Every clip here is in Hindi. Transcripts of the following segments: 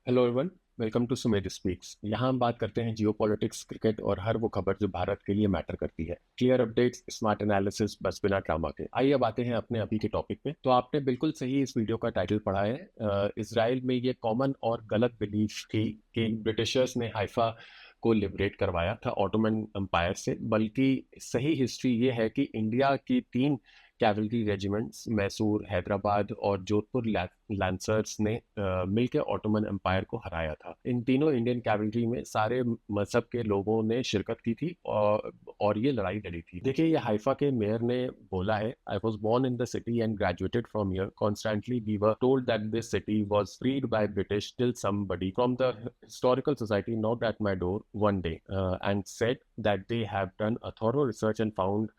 Hello everyone, welcome to Sumedh speaks. यहाँ हम बात करते हैं जियोपॉलिटिक्स, क्रिकेट और हर वो खबर जो भारत के लिए मैटर करती है। क्लियर अपडेट्स, स्मार्ट एनालिसिस, बस बिना ड्रामा के। आइए अब आते हैं अपने अभी के टॉपिक पे। तो आपने बिल्कुल सही इस वीडियो का टाइटल पढ़ा है। इसराइल में ये कॉमन और गलत बिलीफ थी कि ब्रिटिशर्स ने हाइफा को लिबरेट करवाया था ऑटोमन एम्पायर से, बल्कि सही हिस्ट्री ये है कि इंडिया की तीन कैवलरी रेजिमेंट्स मैसूर, हैदराबाद और जोधपुर लांसर्स ने मिलकर ऑटोमन एम्पायर को हराया था। इन तीनों इंडियन कैवलरी में सारे मजहब के लोगों ने शिरकत की थी और ये लड़ाई लड़ी थी। देखिए, ये हाइफा के मेयर ने बोला है, I was born in the city and graduated from here. Constantly we were told that this city was freed by British till somebody from the historical society knocked at my door one day and said that they have done a thorough research and found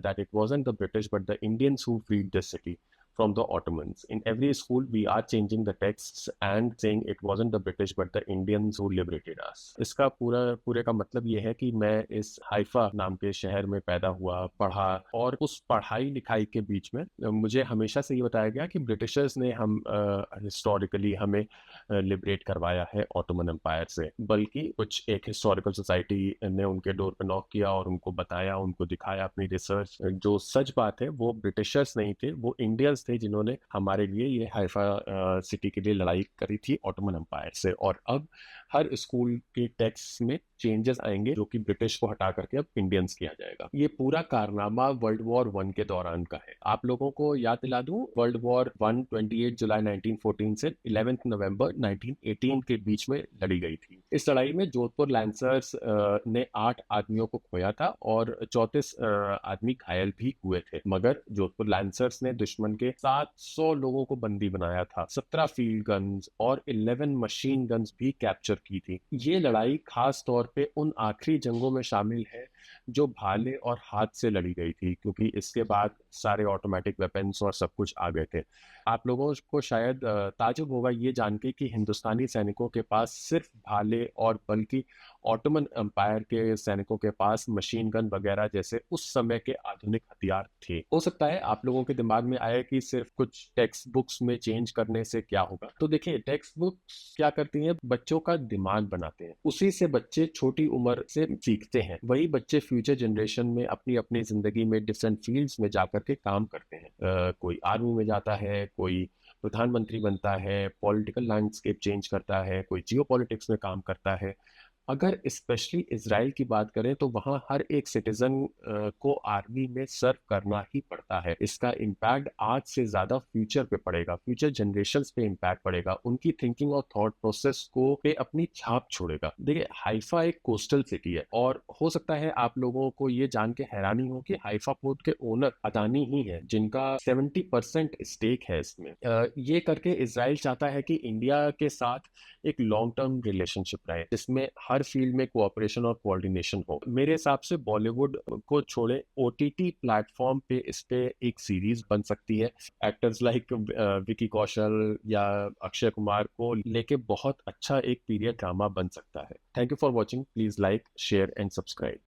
that it wasn't the British but the Indians who freed this city from the Ottomans. In every school, we are changing the texts and saying it wasn't the British but the Indians who liberated us. इसका पूरे का मतलब ये है कि मैं इस हाइफा नाम के शहर में पैदा हुआ, पढ़ा, और उस पढ़ाई लिखाई के बीच में मुझे हमेशा से ये बताया गया कि ब्रिटिशर्स ने हम हिस्टोरिकली हमें लिबरेट करवाया है ऑटोमन एम्पायर से। बल्कि कुछ एक हिस्टोरिकल सोसाइटी ने उनके डोर पे नॉक किया और उनको बताया, उनको दिखाया अपनी रिसर्च। जो सच बात है वो ब्रिटिशर्स नहीं थे, वो इंडियंस थे जिन्होंने हमारे लिए ये हाइफा सिटी के लिए लड़ाई करी थी ऑटोमन एम्पायर से। और अब हर स्कूल के टेक्स्ट में चेंजेस आएंगे जो कि ब्रिटिश को हटा करके अब इंडियंस किया जाएगा। ये पूरा कारनामा वर्ल्ड वॉर वन के दौरान का है। आप लोगों को याद दिला दूं, वर्ल्ड वॉर वन 28 जुलाई 1914 से 11 नवंबर 1918 के बीच में लड़ी गई थी। इस लड़ाई में जोधपुर लैंसर्स ने 8 आदमियों को खोया था और 34 आदमी घायल भी हुए थे। मगर जोधपुर लैंसर्स ने दुश्मन के 700 लोगों को बंदी बनाया था, 17 फील्ड गन्स और 11 मशीन गन्स भी कैप्चर की थी। ये लड़ाई खास तौर पे उन आखिरी जंगों में शामिल है जो भाले और हाथ से लड़ी गई थी, क्योंकि इसके बाद सारे ऑटोमेटिक वेपन्स और सब कुछ आ गए थे। आप लोगों को शायद ताज्जुब होगा ये जान के कि हिंदुस्तानी सैनिकों के पास सिर्फ भाले और बल्कि ऑटोमन एम्पायर के सैनिकों के पास मशीन गन वगैरह जैसे उस समय के आधुनिक हथियार थे। हो सकता है आप लोगों के दिमाग में आया कि सिर्फ कुछ टेक्स्ट बुक्स में चेंज करने से क्या होगा। तो देखिए, टेक्स्ट बुक्स क्या करती हैं, बच्चों का दिमाग बनाते हैं। उसी से बच्चे छोटी उम्र से सीखते हैं। वही बच्चे फ्यूचर जनरेशन में अपनी अपनी जिंदगी में डिफरेंट फील्ड्स में जाकर के काम करते हैं। कोई आर्मी में जाता है, कोई प्रधानमंत्री बनता है, पॉलिटिकल लैंडस्केप चेंज करता है, कोई जियो पॉलिटिक्स में काम करता है। अगर स्पेशली इसराइल की बात करें तो वहाँ हर एक सिटीजन को आर्मी में सर्व करना ही पड़ता है। इसका इम्पैक्ट आज से ज़्यादा फ्यूचर पे पड़ेगा, फ्यूचर जनरेशन्स पे इम्पैक्ट पड़ेगा, उनकी थिंकिंग और थॉट प्रोसेस को पे अपनी छाप छोड़ेगा। देखिए, हाइफा एक कोस्टल सिटी है और हो सकता है आप लोगों को ये जान के हैरानी हो कि हाइफा पोर्ट के ओनर अदानी ही है, जिनका 70% स्टेक है इसमें। ये करके इसराइल चाहता है कि इंडिया के साथ एक लॉन्ग टर्म रिलेशनशिप रहे, जिसमें हर फील्ड में कोऑपरेशन और कोऑर्डिनेशन हो। मेरे हिसाब से बॉलीवुड को छोड़े ओटीटी प्लेटफॉर्म पे इस पे एक सीरीज बन सकती है। एक्टर्स लाइक विकी कौशल या अक्षय कुमार को लेके बहुत अच्छा एक पीरियड ड्रामा बन सकता है। Thank you for watching. Please like, share and subscribe.